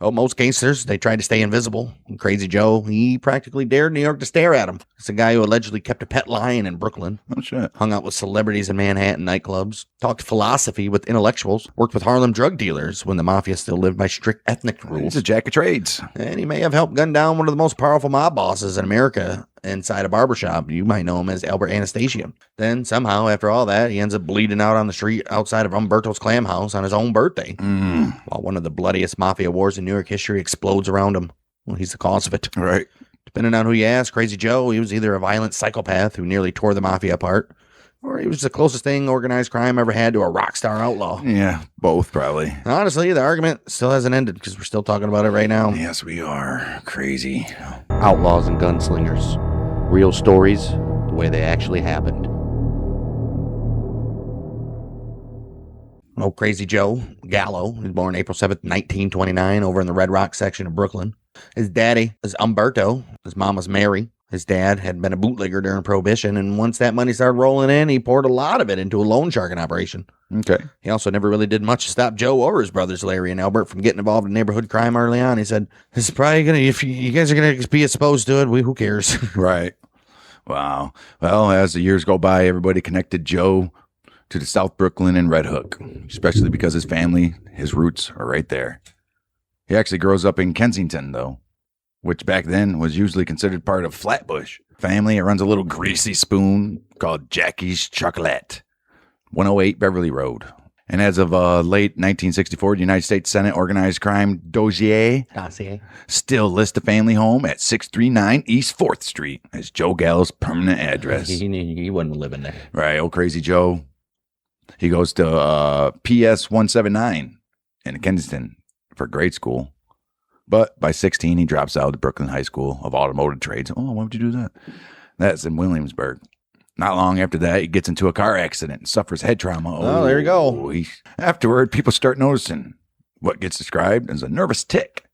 Oh, most gangsters, they tried to stay invisible. And Crazy Joe, he practically dared New York to stare at him. It's a guy who allegedly kept a pet lion in Brooklyn. Oh, shit. Hung out with celebrities in Manhattan nightclubs. Talked philosophy with intellectuals. Worked with Harlem drug dealers when the mafia still lived by strict ethnic rules. He's a jack of trades. And he may have helped gun down one of the most powerful mob bosses in America inside a barbershop. You might know him as Albert Anastasia. Then, somehow, after all that, he ends up bleeding out on the street outside of Umberto's Clam House on his own birthday. While one of the bloodiest mafia wars in New York history explodes around him. Well, he's the cause of it. Right. Depending on who you ask, Crazy Joe, he was either a violent psychopath who nearly tore the mafia apart, or he was the closest thing organized crime ever had to a rock star outlaw. Yeah, both probably. Honestly, the argument still hasn't ended because we're still talking about it right now. Yes, we are. Crazy. Outlaws and gunslingers. Real stories, the way they actually happened. Oh, Crazy Joe, Gallo, he was born April 7th, 1929, over in the Red Rock section of Brooklyn. His daddy is Umberto. His mom was Mary. His dad had been a bootlegger during Prohibition, and once that money started rolling in, he poured a lot of it into a loan sharking operation. Okay. He also never really did much to stop Joe or his brothers Larry and Albert from getting involved in neighborhood crime early on. He said, "This is probably going to, if you guys are going to be exposed to it, who cares?" Right. Wow. Well, as the years go by, everybody connected Joe to the South Brooklyn and Red Hook, especially because his family, his roots are right there. He actually grows up in Kensington, though, which back then was usually considered part of Flatbush. Family, it runs a little greasy spoon called Jackie's Chocolate, 108 Beverly Road. And as of late 1964, the United States Senate Organized Crime Dossier still lists the family home at 639 East 4th Street as Joe Gallo's permanent address. He wasn't living there. Right, old Crazy Joe. He goes to PS 179 in Kensington for grade school. But by 16, he drops out of the Brooklyn High School of Automotive Trades. Oh, why would you do that? That's in Williamsburg. Not long after that, he gets into a car accident and suffers head trauma. Oh, there you go. Afterward, people start noticing what gets described as a nervous tic.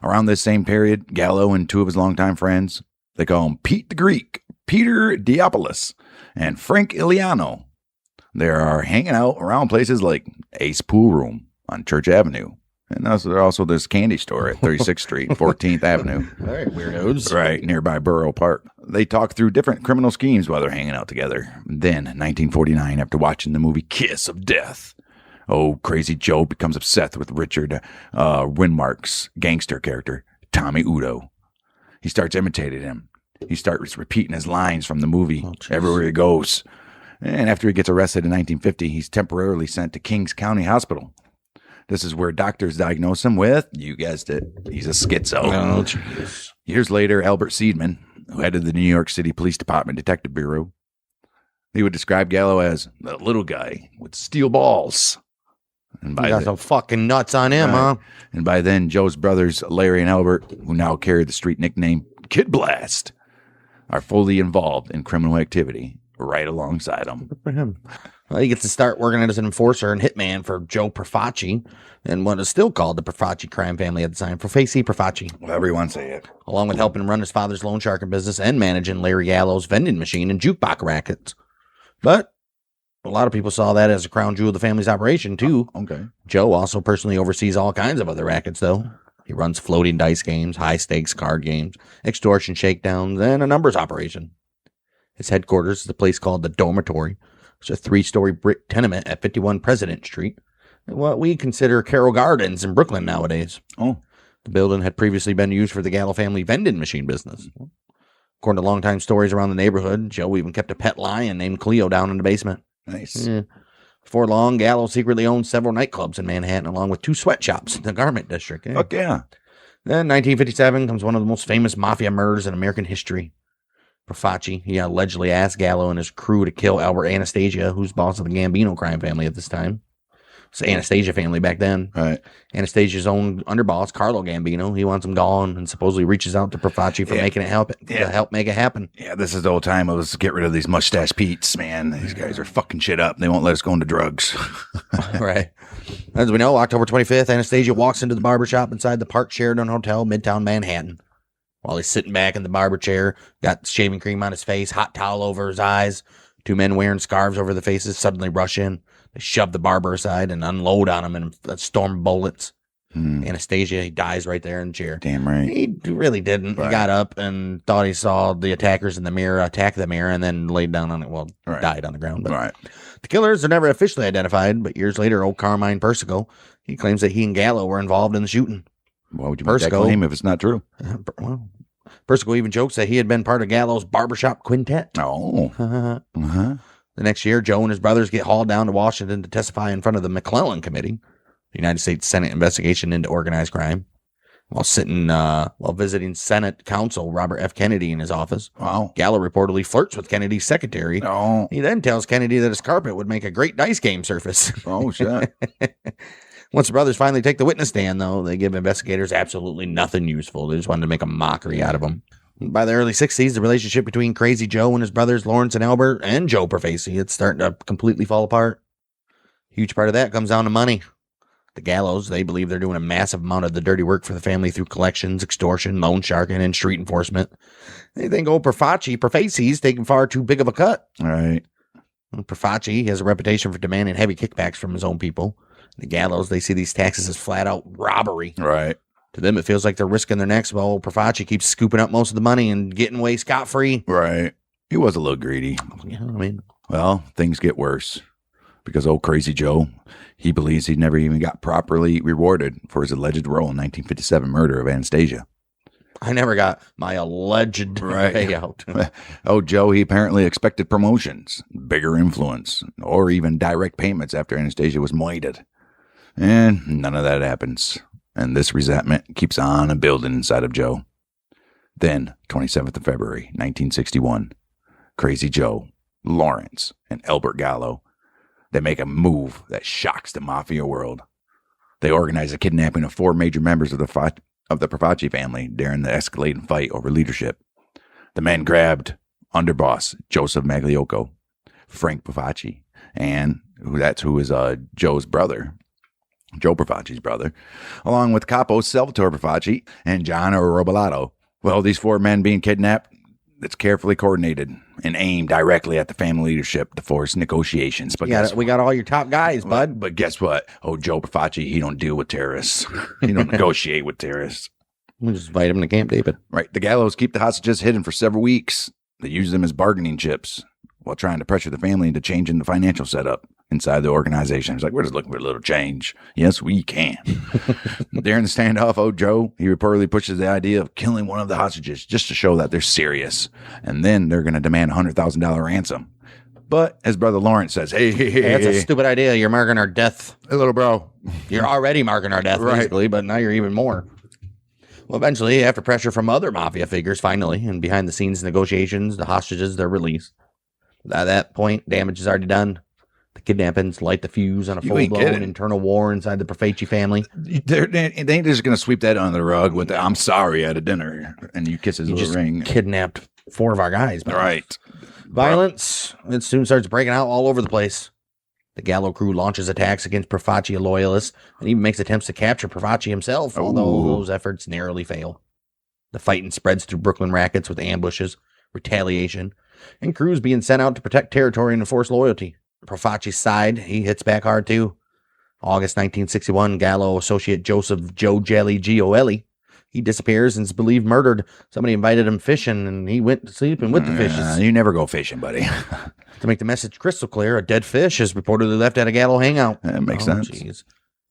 Around this same period, Gallo and two of his longtime friends, they call him Pete the Greek, Peter Diopoulos, and Frank Iliano. They are hanging out around places like Ace Pool Room on Church Avenue. And also this candy store at 36th Street, 14th Avenue. All right, weirdos. Right, nearby Borough Park. They talk through different criminal schemes while they're hanging out together. Then, 1949, after watching the movie Kiss of Death, Crazy Joe becomes obsessed with Richard Winmark's gangster character, Tommy Udo. He starts imitating him. He starts repeating his lines from the movie everywhere he goes. And after he gets arrested in 1950, he's temporarily sent to Kings County Hospital. This is where doctors diagnose him with, you guessed it, he's a schizo. Oh, jeez. Years later, Albert Seidman, who headed the New York City Police Department Detective Bureau, he would describe Gallo as the little guy with steel balls. And You got some fucking nuts on him, huh? And by then, Joe's brothers, Larry and Albert, who now carry the street nickname Kid Blast, are fully involved in criminal activity right alongside him. Good for him. Well, he gets to start working as an enforcer and hitman for Joe Profaci and what is still called the Profaci crime family at the time, Profaci Profaci. Whatever you want to say it. Along with helping run his father's loan sharking business and managing Larry Gallo's vending machine and jukebox rackets. But a lot of people saw that as a crown jewel of the family's operation, too. Okay. Joe also personally oversees all kinds of other rackets, though. He runs floating dice games, high-stakes card games, extortion shakedowns, and a numbers operation. His headquarters is a place called the Dormitory. It's a 3-story brick tenement at 51 President Street, what we consider Carroll Gardens in Brooklyn nowadays. Oh. The building had previously been used for the Gallo family vending machine business. According to longtime stories around the neighborhood, Joe even kept a pet lion named Cleo down in the basement. Nice. Yeah. Before long, Gallo secretly owned several nightclubs in Manhattan, along with 2 sweatshops in the garment district. Yeah. Fuck yeah. Then 1957 comes one of the most famous mafia murders in American history. Profaci, he allegedly asked Gallo and his crew to kill Albert Anastasia, who's boss of the Gambino crime family at this time. It's the Anastasia family back then. Right. Anastasia's own underboss, Carlo Gambino, he wants him gone and supposedly reaches out to Profaci for making it happen. Yeah. To help make it happen. Yeah, this is the old time of let's get rid of these mustache Pete's, man. These guys are fucking shit up. They won't let us go into drugs. Right. As we know, October 25th, Anastasia walks into the barbershop inside the Park Sheraton Hotel, Midtown Manhattan. While he's sitting back in the barber chair, got shaving cream on his face, hot towel over his eyes. 2 men wearing scarves over their faces suddenly rush in. They shove the barber aside and unload on him and storm bullets. Anastasia, he dies right there in the chair. Damn right. He really didn't. Right. He got up and thought he saw the attackers in the mirror attack the mirror and then laid down on it. Well, died on the ground. But Right. the killers are never officially identified, but years later, old Carmine Persico, he claims that he and Gallo were involved in the shooting. Why would you make that claim if it's not true? Well, Persico even jokes that he had been part of Gallo's barbershop quintet. Oh. The next year, Joe and his brothers get hauled down to Washington to testify in front of the McClellan Committee, the United States Senate investigation into organized crime. While visiting Senate counsel Robert F. Kennedy in his office, Gallo reportedly flirts with Kennedy's secretary. Oh. He then tells Kennedy that his carpet would make a great dice game surface. Oh, shit. Once the brothers finally take the witness stand, though, they give investigators absolutely nothing useful. They just wanted to make a mockery out of them. By the early 60s, the relationship between Crazy Joe and his brothers Lawrence and Albert and Joe Perfaci, it's starting to completely fall apart. Huge part of that comes down to money. The Gallos, they believe they're doing a massive amount of the dirty work for the family through collections, extortion, loan sharking, and street enforcement. They think old Perfaci's taking far too big of a cut. All right. Perfaci has a reputation for demanding heavy kickbacks from his own people. The Gallos, they see these taxes as flat-out robbery. Right. To them, it feels like they're risking their necks while old Perfaci keeps scooping up most of the money and getting away scot-free. Right. He was a little greedy. Yeah, I mean, well, things get worse because old Crazy Joe, he believes he never even got properly rewarded for his alleged role in 1957 murder of Anastasia. I never got my alleged payout. Oh, Joe, he apparently expected promotions, bigger influence, or even direct payments after Anastasia was moited. And none of that happens. And this resentment keeps on building inside of Joe. Then, 27th of February, 1961, Crazy Joe, Lawrence, and Albert Gallo, they make a move that shocks the mafia world. They organize a kidnapping of 4 major members of the Perfaci family during the escalating fight over leadership. The men grabbed underboss Joseph Magliocco, Frank Perfaci, and who is Joe's brother, Joe Perfaci's brother, along with Capo Salvatore Perfaci and John Robalato. Well, these 4 men being kidnapped, it's carefully coordinated and aimed directly at the family leadership to force negotiations. But we got all your top guys, bud. But guess what? Oh, Joe Perfaci, he don't deal with terrorists. He don't negotiate with terrorists. We'll just invite him to Camp David. Right. The Gallos keep the hostages hidden for several weeks. They use them as bargaining chips while trying to pressure the family into changing the financial setup inside the organization. It's like, we're just looking for a little change. Yes, we can. During the standoff, old Joe, he reportedly pushes the idea of killing one of the hostages just to show that they're serious. And then they're going to demand a $100,000 ransom. But as brother Lawrence says, hey, that's a stupid idea. You're marking our death. Hey, little bro. You're already marking our death, basically, but now you're even more. Well, eventually, after pressure from other mafia figures, finally, and behind-the-scenes negotiations, the hostages, they're released. At that point, damage is already done. The kidnappings light the fuse on a full-blown internal war inside the Perfaci family. They ain't just going to sweep that under the rug with the, I'm sorry at a dinner, and you kiss his little ring. Kidnapped 4 of our guys. Man. Right. Violence, it soon starts breaking out all over the place. The Gallo crew launches attacks against Perfaci loyalists and even makes attempts to capture Perfaci himself, although those efforts narrowly fail. The fighting spreads through Brooklyn rackets with ambushes, retaliation, and crews being sent out to protect territory and enforce loyalty. Perfaci's side, he hits back hard too. August 1961, Gallo associate Joseph Joe Jelly Gioeli, he disappears and is believed murdered. Somebody invited him fishing, and he went sleeping with the fishes. You never go fishing, buddy. To make the message crystal clear, a dead fish is reportedly left at a Gallo hangout. That makes sense. Geez.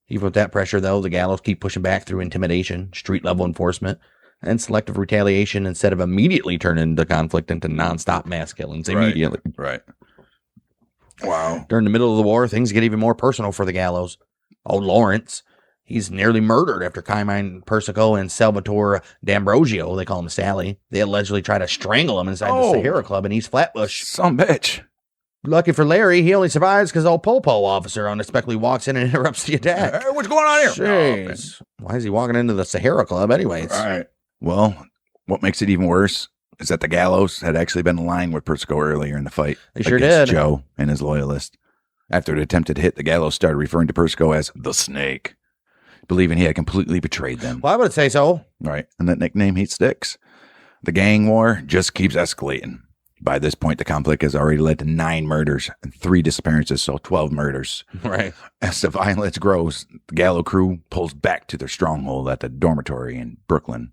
Even with that pressure, though, the Gallos keep pushing back through intimidation, street-level enforcement, and selective retaliation instead of immediately turning the conflict into nonstop mass killings immediately. Right. Wow. During the middle of the war, things get even more personal for the Gallos. Old Lawrence, he's nearly murdered after Carmine Persico and Salvatore D'Ambrosio, they call him Sally, they allegedly try to strangle him inside the Sahara Club in East Flatbush. Some bitch. Lucky for Larry, he only survives because old Popo officer unexpectedly walks in and interrupts the attack. Hey, what's going on here? Jeez. Why is he walking into the Sahara Club anyways? Right. Well, what makes it even worse is that the Gallos had actually been aligned with Persico earlier in the fight. They sure did. Joe and his loyalists. After the attempted hit, the Gallos started referring to Persico as the Snake, believing he had completely betrayed them. Well, I would say so. Right. And that nickname, he sticks. The gang war just keeps escalating. By this point, the conflict has already led to 9 murders and 3 disappearances, so 12 murders. Right. As the violence grows, the Gallo crew pulls back to their stronghold at the dormitory in Brooklyn.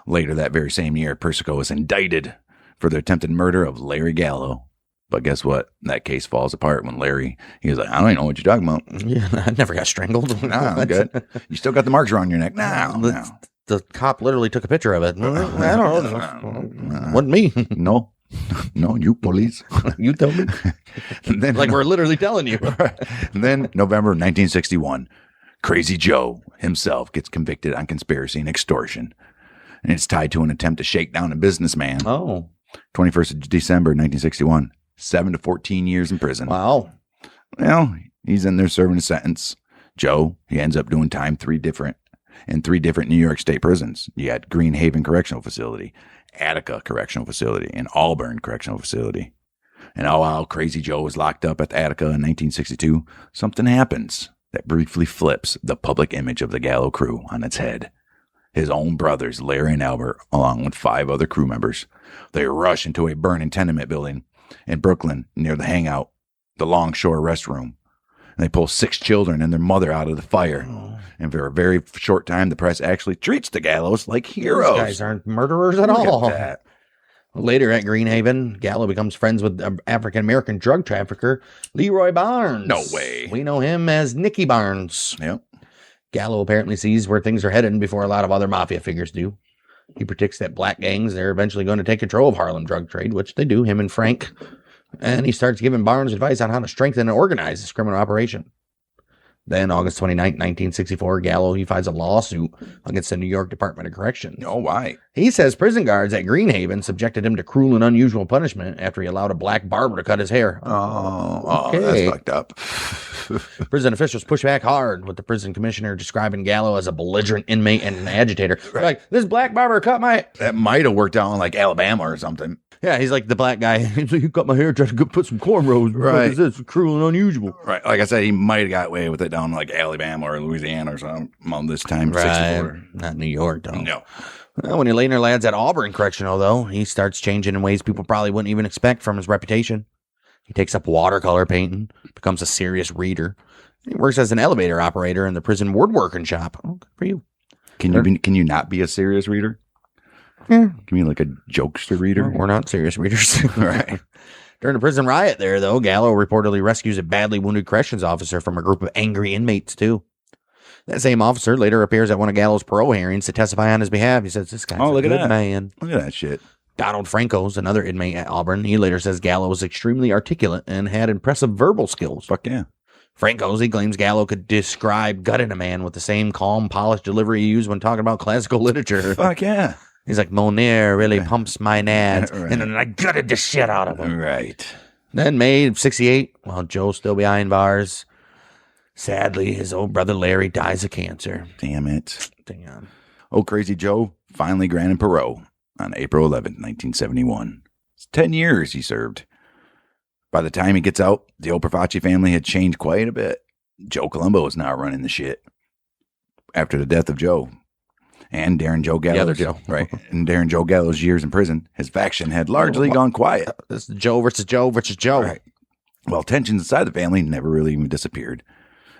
Later that very same year, Persico is indicted for the attempted murder of Larry Gallo. But guess what? That case falls apart when Larry, he's like, I don't even know what you're talking about. Yeah, I never got strangled. Nah, I'm good. You still got the marks around your neck. No. The cop literally took a picture of it. I don't know. Wasn't me. No, you police. You tell me. Then, Like we're literally telling you. And then November 1961, Crazy Joe himself gets convicted on conspiracy and extortion. And it's tied to an attempt to shake down a businessman. Oh. 21st of December 1961. 7 to 14 years in prison. Wow. Well, he's in there serving a sentence. Joe, he ends up doing time in 3 different New York State prisons. You had Green Haven Correctional Facility, Attica Correctional Facility, and Auburn Correctional Facility. And while Crazy Joe was locked up at the Attica in 1962, something happens that briefly flips the public image of the Gallo crew on its head. His own brothers, Larry and Albert, along with 5 other crew members, they rush into a burning tenement building in Brooklyn near the hangout, the Longshore restroom. And they pull 6 children and their mother out of the fire. Oh. And for a very short time, the press actually treats the Gallos like heroes. These guys aren't murderers at all. Later at Greenhaven, Gallo becomes friends with African-American drug trafficker Leroy Barnes. No way. We know him as Nicky Barnes. Yep. Gallo apparently sees where things are headed before a lot of other mafia figures do. He predicts that black gangs, they're eventually going to take control of Harlem drug trade, which they do, him and Frank. And he starts giving Barnes advice on how to strengthen and organize this criminal operation. Then, August 29, 1964, Gallo, he files a lawsuit against the New York Department of Corrections. Oh, why? He says prison guards at Greenhaven subjected him to cruel and unusual punishment after he allowed a black barber to cut his hair. Oh, that's fucked up. Prison officials push back hard, with the prison commissioner describing Gallo as a belligerent inmate and an agitator. Right. Like, this black barber cut my... That might have worked out in, like, Alabama or something. Yeah, he's like the black guy. He's like, you cut my hair, tried to put some cornrows. Right. This is cruel and unusual. Right. Like I said, he might have got away with it down in, like, Alabama or Louisiana or something on this time. Right. 64. Not New York, though. No. Well, when he later lands at Auburn Correctional, though, he starts changing in ways people probably wouldn't even expect from his reputation. He takes up watercolor painting, becomes a serious reader. He works as an elevator operator in the prison woodworking shop. Oh, good for you. Can you not be a serious reader? Yeah. Can you be like a jokester reader? We're not serious readers. Right. During the prison riot there, though, Gallo reportedly rescues a badly wounded corrections officer from a group of angry inmates, too. That same officer later appears at one of Gallo's parole hearings to testify on his behalf. He says, this guy's a good man. Look at that shit. Donald Franco's another inmate at Auburn. He later says Gallo was extremely articulate and had impressive verbal skills. Fuck yeah. Franco's, he claims Gallo could describe gutting a man with the same calm, polished delivery he used when talking about classical literature. Fuck yeah. He's like, Monier really pumps my nads, Right. and then I gutted the shit out of him. Right. Then May of 68, while Joe's still behind bars, sadly, his old brother Larry dies of cancer. Damn it. Damn. Old Crazy Joe finally granted parole on April 11th, 1971. It's 10 years he served. By the time he gets out, the old Profaci family had changed quite a bit. Joe Colombo is now running the shit. After the death of Joe and Darren Joe Gallo's, the other Joe. right? And Darren Joe Gallo's years in prison, his faction had largely gone quiet. This is Joe versus Joe versus Joe. Right. Well, tensions inside the family never really even disappeared.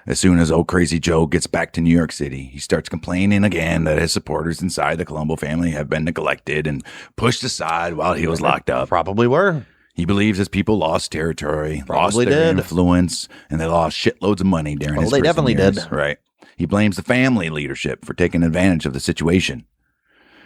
As soon as old Crazy Joe gets back to New York City, he starts complaining again that his supporters inside the Colombo family have been neglected and pushed aside while he was locked up. Probably were. He believes his people lost territory, Probably lost their did. influence, and they lost shitloads of money during his They prison definitely years. did. Right. He blames the family leadership for taking advantage of the situation.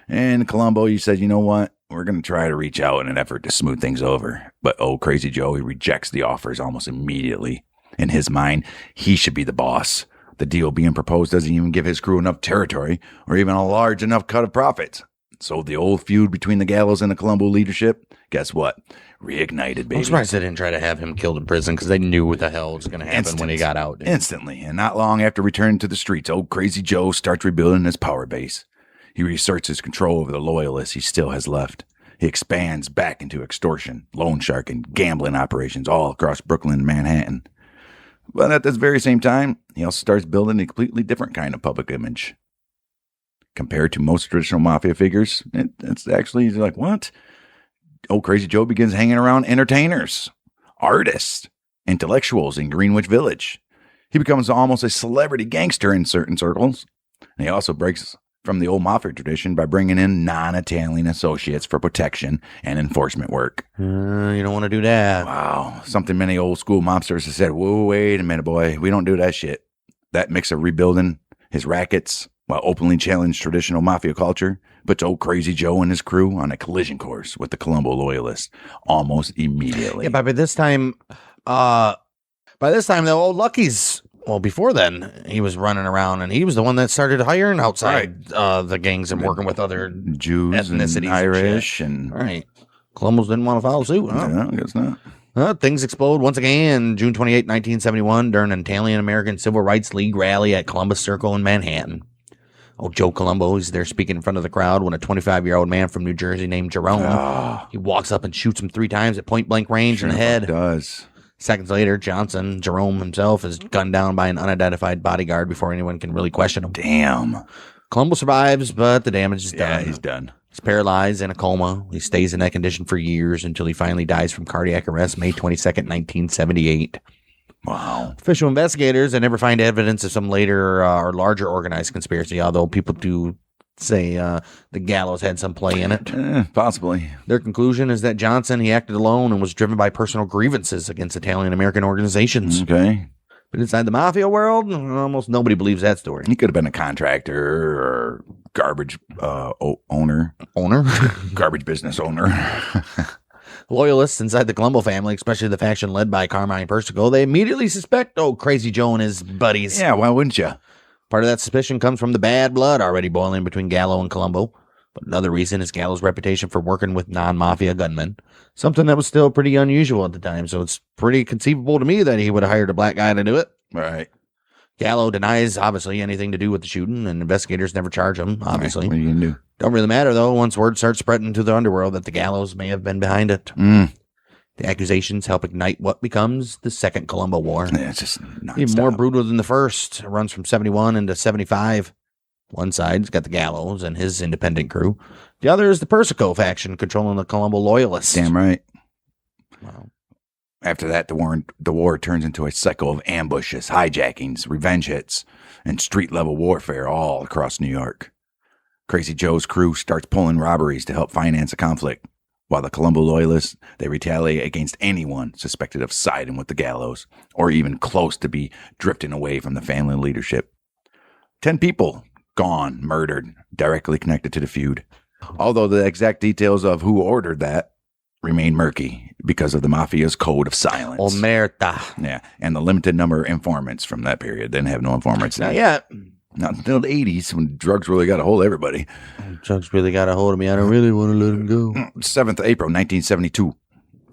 And Colombo, he said, you know what? We're going to try to reach out in an effort to smooth things over. But old Crazy Joe, he rejects the offers almost immediately. In his mind, he should be the boss. The deal being proposed doesn't even give his crew enough territory or even a large enough cut of profits. So the old feud between the Gallos and the Colombo leadership, guess what? Reignited, baby. I'm surprised they didn't try to have him killed in prison because they knew what the hell was going to happen when he got out. Dude. Instantly. And not long after returning to the streets, old Crazy Joe starts rebuilding his power base. He reasserts his control over the loyalists he still has left. He expands back into extortion, loan shark, and gambling operations all across Brooklyn and Manhattan. But at this very same time, he also starts building a completely different kind of public image. Compared to most traditional mafia figures, it's actually like, what? old Crazy Joe begins hanging around entertainers, artists, intellectuals in Greenwich Village. He becomes almost a celebrity gangster in certain circles. And he also breaks from the old mafia tradition by bringing in non-Italian associates for protection and enforcement work. You don't want to do that. Wow. Something many old school mobsters have said, whoa, wait a minute, boy. We don't do that shit. That mix of rebuilding his rackets while openly challenged traditional mafia culture puts old Crazy Joe and his crew on a collision course with the Colombo loyalists almost immediately. Yeah, but by this time, the old Lucky's, well, before then, he was running around, and he was the one that started hiring outside the gangs and working with other Jews ethnicities and Irish and right. Columbus didn't want to follow suit. Huh? Yeah, I guess not. Things explode once again June 28, 1971, during an Italian-American Civil Rights League rally at Columbus Circle in Manhattan. Old Joe Colombo is there speaking in front of the crowd when a 25-year-old man from New Jersey named Jerome, he walks up and shoots him 3 times at point-blank range in the head. Does. Seconds later, Jerome himself, is gunned down by an unidentified bodyguard before anyone can really question him. Damn. Colombo survives, but the damage is done. Yeah, he's done. He's paralyzed in a coma. He stays in that condition for years until he finally dies from cardiac arrest May 22nd, 1978. Wow. Official investigators, they never find evidence of some later or larger organized conspiracy, although people do say the Gallows had some play in it. Possibly. Their conclusion is that Johnson, he acted alone and was driven by personal grievances against Italian-American organizations. Okay. But inside the mafia world, almost nobody believes that story. He could have been a contractor or garbage owner. Garbage business owner. Loyalists inside the Colombo family, especially the faction led by Carmine Persico, they immediately suspect Crazy Joe and his buddies. Yeah, why wouldn't you? Part of that suspicion comes from the bad blood already boiling between Gallo and Colombo. But another reason is Gallo's reputation for working with non-mafia gunmen, something that was still pretty unusual at the time. So it's pretty conceivable to me that he would have hired a black guy to do it. Right. Gallo denies, obviously, anything to do with the shooting, and investigators never charge him, obviously. What are you going to do? Don't really matter, though, once word starts spreading to the underworld that the Gallows may have been behind it. The accusations help ignite what becomes the Second Colombo War. Yeah, it's just nonstop. Even more brutal than the first. It runs from 71 into 75. One side's got the Gallows and his independent crew. The other is the Persico faction controlling the Colombo loyalists. Damn right. Wow. After that, the war turns into a cycle of ambushes, hijackings, revenge hits, and street-level warfare all across New York. Crazy Joe's crew starts pulling robberies to help finance a conflict, while the Colombo loyalists, they retaliate against anyone suspected of siding with the Gallows, or even close to be drifting away from the family leadership. 10 people gone, murdered, directly connected to the feud. Although the exact details of who ordered that remain murky because of the mafia's code of silence. Omerta. Yeah, and the limited number of informants from that period. They didn't have no informants. Not yet. Not until the 80s when drugs really got a hold of everybody. Drugs really got a hold of me. I don't really want to let him go. 7th April, 1972,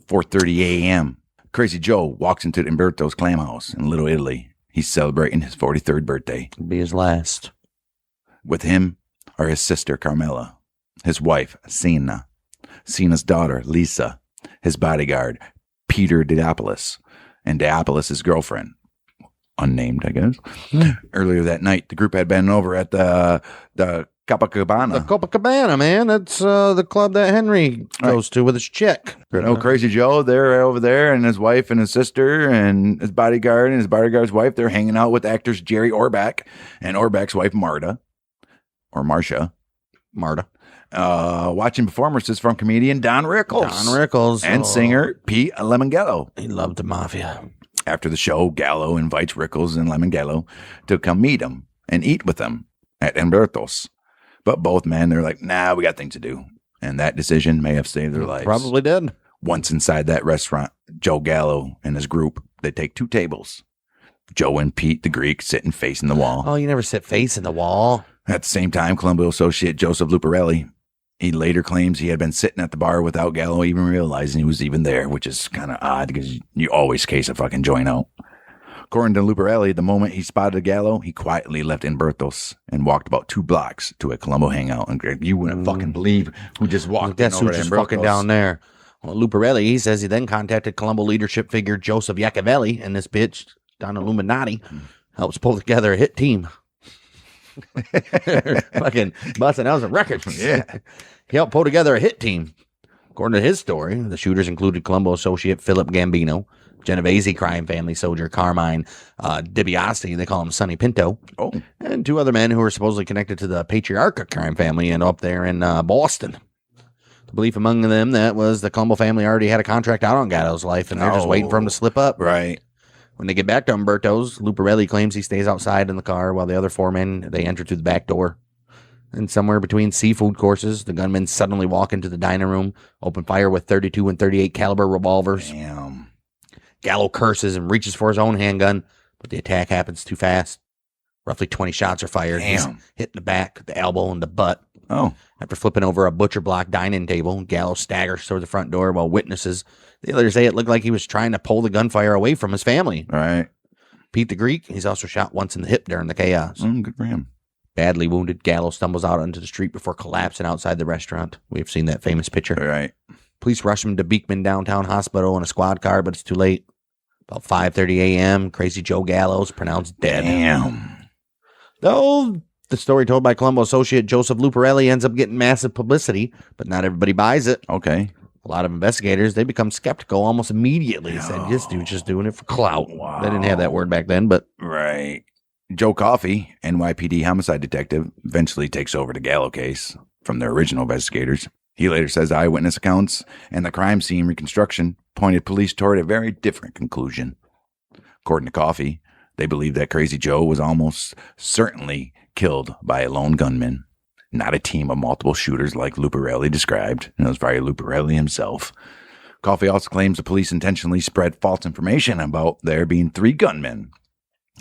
4:30 a.m. Crazy Joe walks into Umberto's clam house in Little Italy. He's celebrating his 43rd birthday. It'll be his last. With him are his sister, Carmela, his wife, Sina, Sina's daughter, Lisa, his bodyguard, Peter Diapolis, and Diapolis' girlfriend, unnamed, I guess. Earlier that night, the group had been over at the Copacabana. The Copacabana, man. That's the club that Henry goes to with his chick. Crazy Joe, they're over there, and his wife and his sister and his bodyguard and his bodyguard's wife, they're hanging out with actors Jerry Orbach and Orbach's wife, Marta. Or Marcia. Marta. Watching performances from comedian Don Rickles. And singer Pete Lemongello. He loved the mafia. After the show, Gallo invites Rickles and Lemongello to come meet him and eat with them at Umberto's. But both men, they're like, nah, we got things to do. And that decision may have saved their lives. Probably did. Once inside that restaurant, Joe Gallo and his group, they take 2 tables. Joe and Pete, the Greek, sitting facing the wall. Oh, you never sit facing the wall. At the same time, Colombo associate Joseph Luparelli, he later claims he had been sitting at the bar without Gallo even realizing he was even there, which is kind of odd because you always case a fucking joint out. According to Luparelli, the moment he spotted Gallo, he quietly left Umberto's and walked about 2 blocks to a Colombo hangout. And you wouldn't fucking believe who just walked Guess in over who's to just Umberto's. fucking down there? Well, Luparelli, he says he then contacted Colombo leadership figure Joseph Iacovelli, and this bitch, Don Illuminati, helps pull together a hit team. Fucking busting out some records. Yeah. He helped pull together a hit team. According to his story, the shooters included Colombo associate Philip Gambino, Genovese crime family soldier Carmine DiBiase, they call him Sonny Pinto, and 2 other men who were supposedly connected to the Patriarcha crime family and up there in Boston. The belief among them that was the Colombo family already had a contract out on Gallo's life, and they're just waiting for him to slip up. Right. When they get back to Umberto's, Luparelli claims he stays outside in the car while the other 4 men, they enter through the back door. And somewhere between seafood courses, the gunmen suddenly walk into the dining room, open fire with 32 and 38 caliber revolvers. Damn. Gallo curses and reaches for his own handgun, but the attack happens too fast. Roughly 20 shots are fired. Damn. He's hit in the back, the elbow, and the butt. Oh. After flipping over a butcher block dining table, Gallo staggers toward the front door while witnesses, they later say it looked like he was trying to pull the gunfire away from his family. Right. Pete the Greek, he's also shot once in the hip during the chaos. Good for him. Badly wounded, Gallo stumbles out onto the street before collapsing outside the restaurant. We've seen that famous picture. Right. Police rush him to Beekman Downtown Hospital in a squad car, but it's too late. About 5:30 a.m., Crazy Joe Gallo's pronounced dead. Damn. Though the story told by Colombo associate Joseph Luparelli ends up getting massive publicity, but not everybody buys it. Okay. A lot of investigators, they become skeptical almost immediately. Said, this dude's just doing it for clout. Wow. They didn't have that word back then, but... Right. Joe Coffey, NYPD homicide detective, eventually takes over the Gallo case from the original investigators. He later says eyewitness accounts and the crime scene reconstruction pointed police toward a very different conclusion. According to Coffey, they believe that Crazy Joe was almost certainly killed by a lone gunman, not a team of multiple shooters like Luparelli described. And it was probably Luparelli himself. Coffey also claims the police intentionally spread false information about there being 3 gunmen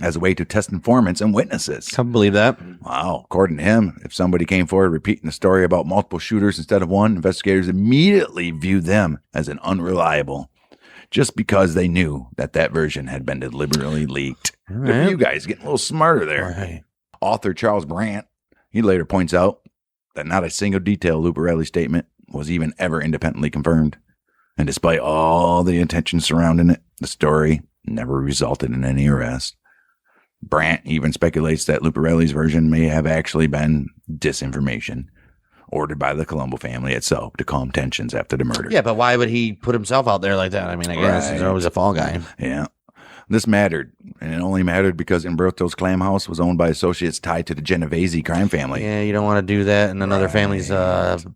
as a way to test informants and witnesses. Can't believe that. Wow. According to him, if somebody came forward repeating the story about multiple shooters instead of one, investigators immediately viewed them as an unreliable, just because they knew that that version had been deliberately leaked. All Good for right. you guys, getting a little smarter there. Right. Author Charles Brandt, he later points out that not a single detail of Luparelli's statement was even ever independently confirmed. And despite all the attention surrounding it, the story never resulted in any arrest. Brandt even speculates that Luparelli's version may have actually been disinformation ordered by the Colombo family itself to calm tensions after the murder. Yeah, but why would he put himself out there like that? I mean, I guess he's always a fall guy. Yeah. This mattered, and it only mattered because Umberto's clam house was owned by associates tied to the Genovese crime family. Yeah, you don't want to do that in another family's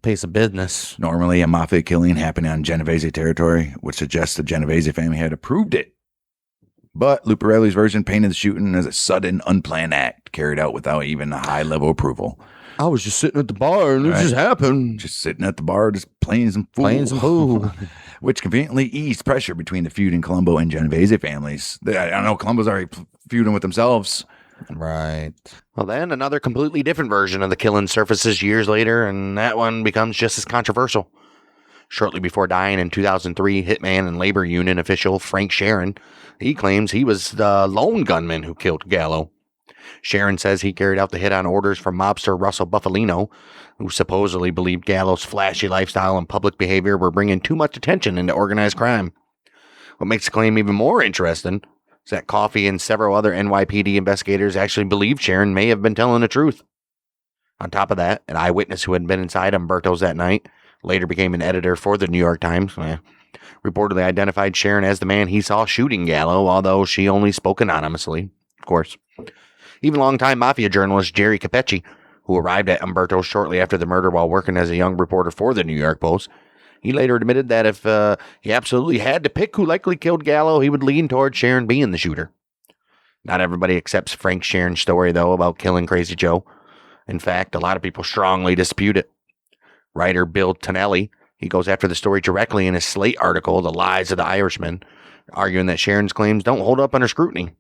pace of business. Normally, a mafia killing happening on Genovese territory would suggest the Genovese family had approved it. But Luparelli's version painted the shooting as a sudden, unplanned act carried out without even a high-level approval. I was just sitting at the bar and it just happened. Just sitting at the bar, just playing some fool. Which conveniently eased pressure between the feuding Colombo and Genovese families. I don't know, Colombo's already feuding with themselves. Right. Well, then another completely different version of the killing surfaces years later, and that one becomes just as controversial. Shortly before dying in 2003, hitman and labor union official Frank Sharon, he claims he was the lone gunman who killed Gallo. Sharon says he carried out the hit on orders from mobster Russell Buffalino, who supposedly believed Gallo's flashy lifestyle and public behavior were bringing too much attention into organized crime. What makes the claim even more interesting is that Coffey and several other NYPD investigators actually believe Sharon may have been telling the truth. On top of that, an eyewitness who had been inside Umberto's that night, later became an editor for the New York Times, reportedly identified Sharon as the man he saw shooting Gallo, although she only spoke anonymously, of course. Even longtime Mafia journalist Jerry Capecci, who arrived at Umberto shortly after the murder while working as a young reporter for the New York Post, he later admitted that if he absolutely had to pick who likely killed Gallo, he would lean toward Sharon being the shooter. Not everybody accepts Frank Sharon's story, though, about killing Crazy Joe. In fact, a lot of people strongly dispute it. Writer Bill Tonelli, he goes after the story directly in his Slate article, The Lies of the Irishman, arguing that Sharon's claims don't hold up under scrutiny.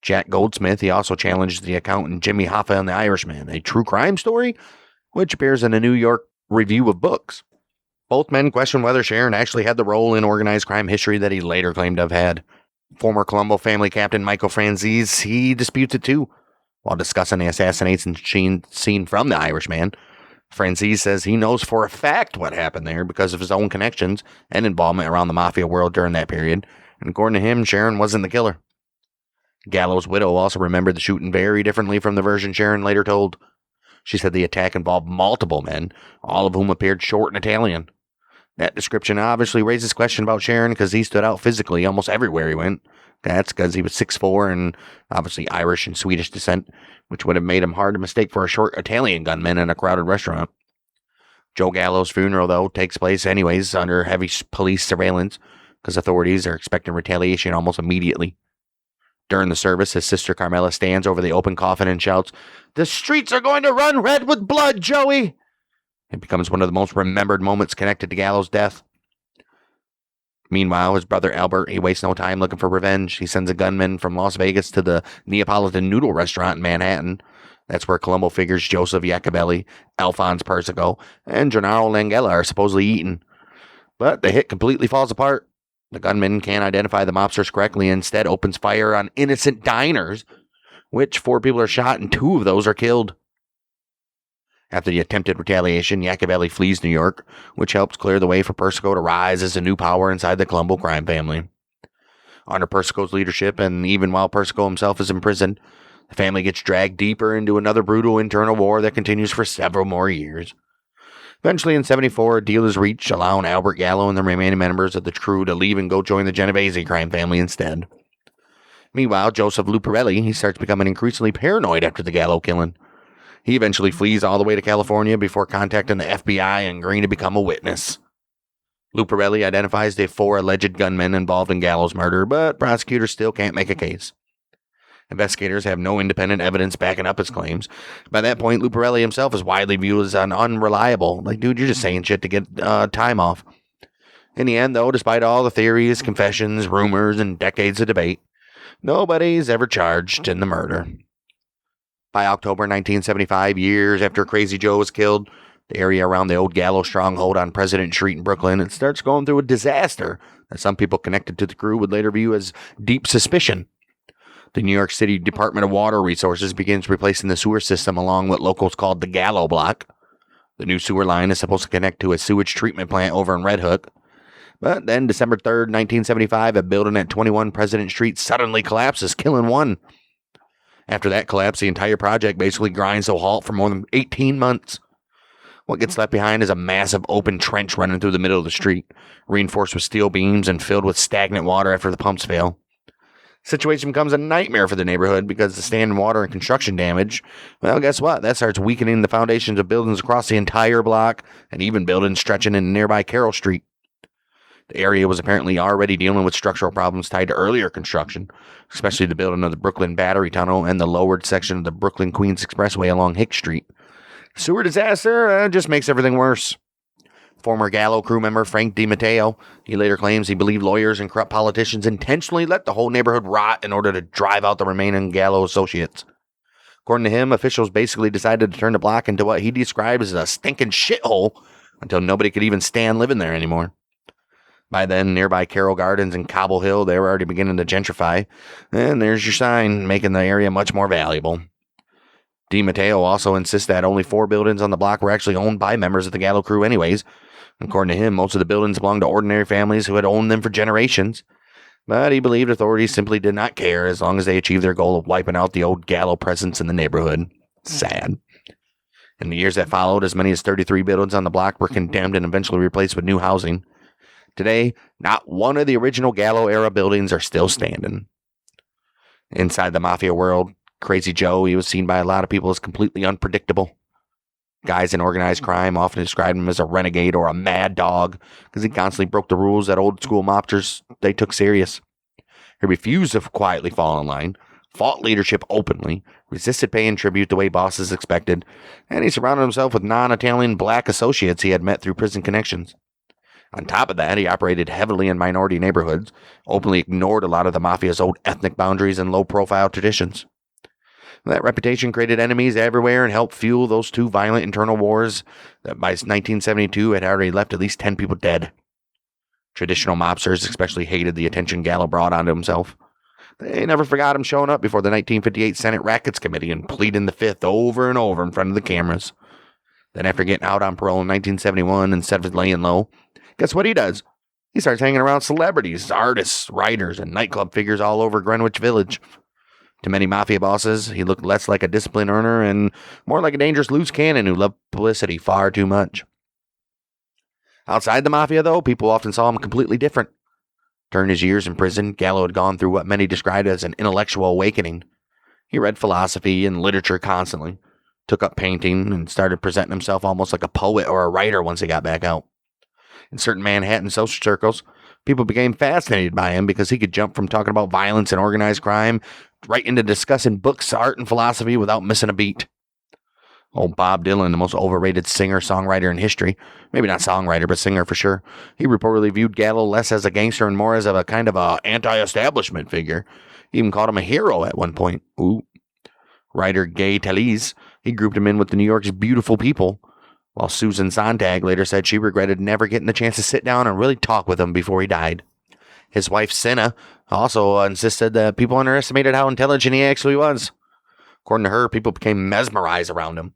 Jack Goldsmith, he also challenged the account in Jimmy Hoffa and the Irishman, a true crime story, which appears in a New York Review of Books. Both men question whether Sharon actually had the role in organized crime history that he later claimed to have had. Former Colombo family captain Michael Franzese, he disputes it too. While discussing the assassination scene from the Irishman, Franzese says he knows for a fact what happened there because of his own connections and involvement around the mafia world during that period, and according to him, Sharon wasn't the killer. Gallo's widow also remembered the shooting very differently from the version Sharon later told. She said the attack involved multiple men, all of whom appeared short and Italian. That description obviously raises question about Sharon because he stood out physically almost everywhere he went. That's because he was 6'4" and obviously Irish and Swedish descent, which would have made him hard to mistake for a short Italian gunman in a crowded restaurant. Joe Gallo's funeral, though, takes place anyways under heavy police surveillance because authorities are expecting retaliation almost immediately. During the service, his sister Carmela stands over the open coffin and shouts, "The streets are going to run red with blood, Joey!" It becomes one of the most remembered moments connected to Gallo's death. Meanwhile, his brother Albert, he wastes no time looking for revenge. He sends a gunman from Las Vegas to the Neapolitan Noodle Restaurant in Manhattan. That's where Colombo figures Joseph Iacobelli, Alphonse Persico, and Gennaro Langella are supposedly eaten. But the hit completely falls apart. The gunman can't identify the mobsters correctly and instead opens fire on innocent diners, which 4 people are shot and 2 of those are killed. After the attempted retaliation, Iacobelli flees New York, which helps clear the way for Persico to rise as a new power inside the Colombo crime family. Under Persico's leadership, and even while Persico himself is imprisoned, the family gets dragged deeper into another brutal internal war that continues for several more years. Eventually, in 1974, a deal is reached, allowing Albert Gallo and the remaining members of the crew to leave and go join the Genovese crime family instead. Meanwhile, Joseph Luparelli, he starts becoming increasingly paranoid after the Gallo killing. He eventually flees all the way to California before contacting the FBI and agreeing to become a witness. Luparelli identifies the 4 alleged gunmen involved in Gallo's murder, but prosecutors still can't make a case. Investigators have no independent evidence backing up his claims. By that point, Luparelli himself is widely viewed as unreliable. Like, dude, you're just saying shit to get time off. In the end, though, despite all the theories, confessions, rumors, and decades of debate, nobody's ever charged in the murder. By October 1975, years after Crazy Joe was killed, the area around the old Gallo stronghold on President Street in Brooklyn, it starts going through a disaster that some people connected to the crew would later view as deep suspicion. The New York City Department of Water Resources begins replacing the sewer system along what locals called the Gallo Block. The new sewer line is supposed to connect to a sewage treatment plant over in Red Hook. But then December 3rd, 1975, a building at 21 President Street suddenly collapses, killing 1. After that collapse, the entire project basically grinds to a halt for more than 18 months. What gets left behind is a massive open trench running through the middle of the street, reinforced with steel beams and filled with stagnant water after the pumps fail. The situation becomes a nightmare for the neighborhood because the standing water and construction damage, well, guess what? That starts weakening the foundations of buildings across the entire block and even buildings stretching into nearby Carroll Street. The area was apparently already dealing with structural problems tied to earlier construction, especially the building of the Brooklyn Battery Tunnel and the lowered section of the Brooklyn-Queens Expressway along Hick Street. Sewer disaster just makes everything worse. Former Gallo crew member Frank DiMatteo, he later claims he believed lawyers and corrupt politicians intentionally let the whole neighborhood rot in order to drive out the remaining Gallo associates. According to him, officials basically decided to turn the block into what he described as a stinking shithole until nobody could even stand living there anymore. By then, nearby Carroll Gardens and Cobble Hill, they were already beginning to gentrify, and there's your sign, making the area much more valuable. DiMatteo also insists that only 4 buildings on the block were actually owned by members of the Gallo crew anyways. According to him, most of the buildings belonged to ordinary families who had owned them for generations. But he believed authorities simply did not care as long as they achieved their goal of wiping out the old Gallo presence in the neighborhood. Sad. In the years that followed, as many as 33 buildings on the block were condemned and eventually replaced with new housing. Today, not one of the original Gallo-era buildings are still standing. Inside the Mafia world, Crazy Joe, he was seen by a lot of people as completely unpredictable. Guys in organized crime often described him as a renegade or a mad dog because he constantly broke the rules that old-school mobsters they took serious. He refused to quietly fall in line, fought leadership openly, resisted paying tribute the way bosses expected, and he surrounded himself with non-Italian black associates he had met through prison connections. On top of that, he operated heavily in minority neighborhoods, openly ignored a lot of the Mafia's old ethnic boundaries and low-profile traditions. That reputation created enemies everywhere and helped fuel those 2 violent internal wars that by 1972 had already left at least 10 people dead. Traditional mobsters especially hated the attention Gallo brought onto himself. They never forgot him showing up before the 1958 Senate Rackets Committee and pleading the fifth over and over in front of the cameras. Then after getting out on parole in 1971, instead of laying low, guess what he does? He starts hanging around celebrities, artists, writers, and nightclub figures all over Greenwich Village. To many mafia bosses, he looked less like a disciplined earner and more like a dangerous loose cannon who loved publicity far too much. Outside the mafia, though, people often saw him completely different. During his years in prison, Gallo had gone through what many described as an intellectual awakening. He read philosophy and literature constantly, took up painting, and started presenting himself almost like a poet or a writer once he got back out. In certain Manhattan social circles, people became fascinated by him because he could jump from talking about violence and organized crime right into discussing books, art, and philosophy without missing a beat. Old Bob Dylan, the most overrated singer-songwriter in history, maybe not songwriter, but singer for sure, he reportedly viewed Gallo less as a gangster and more as a kind of a anti-establishment figure. He even called him a hero at one point. Ooh. Writer Gay Talese, he grouped him in with the New York's beautiful people, while Susan Sontag later said she regretted never getting the chance to sit down and really talk with him before he died. His wife, Senna, also insisted that people underestimated how intelligent he actually was. According to her, people became mesmerized around him.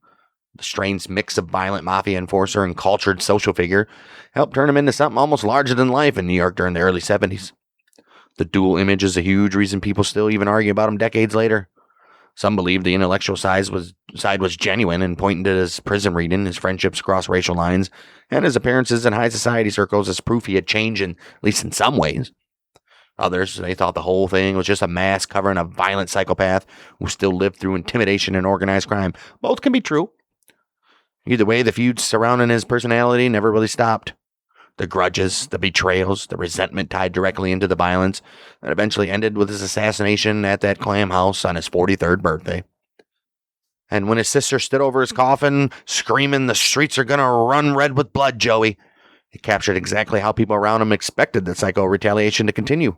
The strange mix of violent mafia enforcer and cultured social figure helped turn him into something almost larger than life in New York during the early 70s. The dual image is a huge reason people still even argue about him decades later. Some believe the intellectual side was genuine and pointing to his prison reading, his friendships across racial lines, and his appearances in high society circles as proof he had changed, at least in some ways. Others, they thought the whole thing was just a mask covering a violent psychopath who still lived through intimidation and organized crime. Both can be true. Either way, the feuds surrounding his personality never really stopped. The grudges, the betrayals, the resentment tied directly into the violence that eventually ended with his assassination at that clam house on his 43rd birthday. And when his sister stood over his coffin, screaming, "The streets are gonna run red with blood, Joey," it captured exactly how people around him expected the psycho retaliation to continue.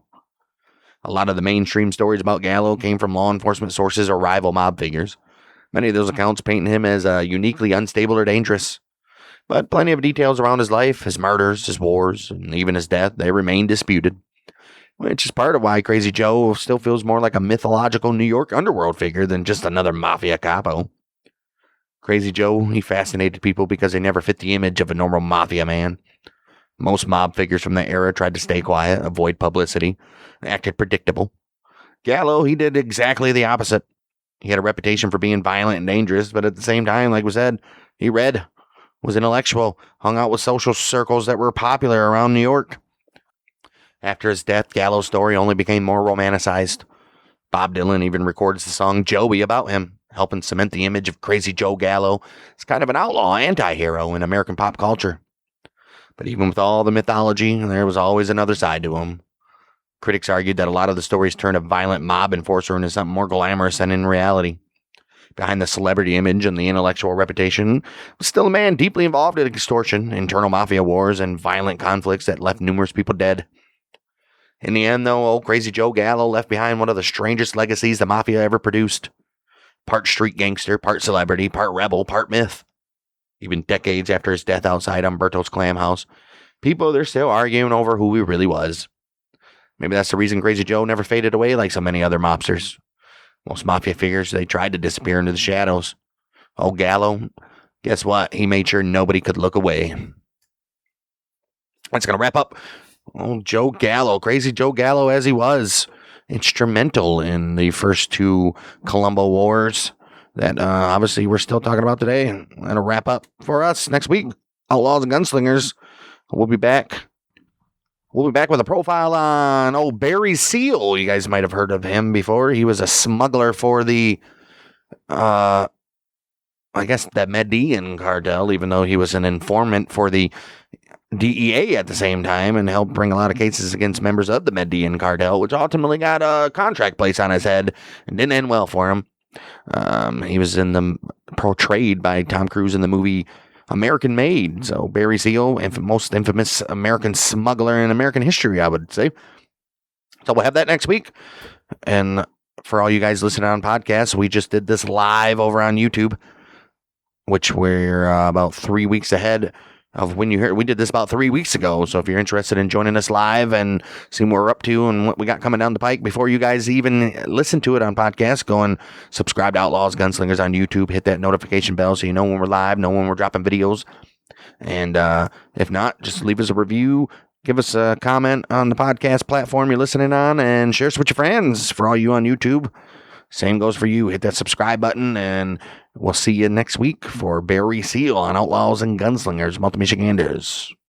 A lot of the mainstream stories about Gallo came from law enforcement sources or rival mob figures. Many of those accounts paint him as uniquely unstable or dangerous. But plenty of details around his life, his murders, his wars, and even his death, they remain disputed. Which is part of why Crazy Joe still feels more like a mythological New York underworld figure than just another mafia capo. Crazy Joe, he fascinated people because they never fit the image of a normal mafia man. Most mob figures from that era tried to stay quiet, avoid publicity, and acted predictable. Gallo, he did exactly the opposite. He had a reputation for being violent and dangerous, but at the same time, like we said, he read, was intellectual, hung out with social circles that were popular around New York. After his death, Gallo's story only became more romanticized. Bob Dylan even records the song Joey about him, helping cement the image of Crazy Joe Gallo as kind of an outlaw anti-hero in American pop culture. But even with all the mythology, there was always another side to him. Critics argued that a lot of the stories turn a violent mob enforcer into something more glamorous than in reality. Behind the celebrity image and the intellectual reputation was still a man deeply involved in extortion, internal mafia wars, and violent conflicts that left numerous people dead. In the end, though, old Crazy Joe Gallo left behind one of the strangest legacies the mafia ever produced. Part street gangster, part celebrity, part rebel, part myth. Even decades after his death outside Umberto's Clam House, people, they're still arguing over who he really was. Maybe that's the reason Crazy Joe never faded away like so many other mobsters. Most mafia figures, they tried to disappear into the shadows. Old Gallo, guess what? He made sure nobody could look away. That's going to wrap up old Joe Gallo, Crazy Joe Gallo as he was. Instrumental in the first two Colombo Wars that obviously we're still talking about today. And that'll wrap up for us next week. Outlaws and Gunslingers. We'll be back. We'll be back with a profile on old Barry Seal. You guys might have heard of him before. He was a smuggler for the, I guess, the Medellin cartel, even though he was an informant for the DEA at the same time and helped bring a lot of cases against members of the Medellin cartel, which ultimately got a contract placed on his head and didn't end well for him. He was portrayed by Tom Cruise in the movie American Made. So Barry Seal, most infamous American smuggler in American history, I would say. So we'll have that next week. And for all you guys listening on podcasts, we just did this live over on YouTube, which we're about 3 weeks ahead of when you hear. We did this about 3 weeks ago. So if you're interested in joining us live and seeing what we're up to and what we got coming down the pike before you guys even listen to it on podcast, go and subscribe to Outlaws Gunslingers on YouTube. Hit that notification bell so you know when we're live, know when we're dropping videos. And if not, just leave us a review. Give us a comment on the podcast platform you're listening on and share us with your friends. For all you on YouTube, same goes for you. Hit that subscribe button, and we'll see you next week for Barry Seal on Outlaws and Gunslingers, Multi-Michiganders.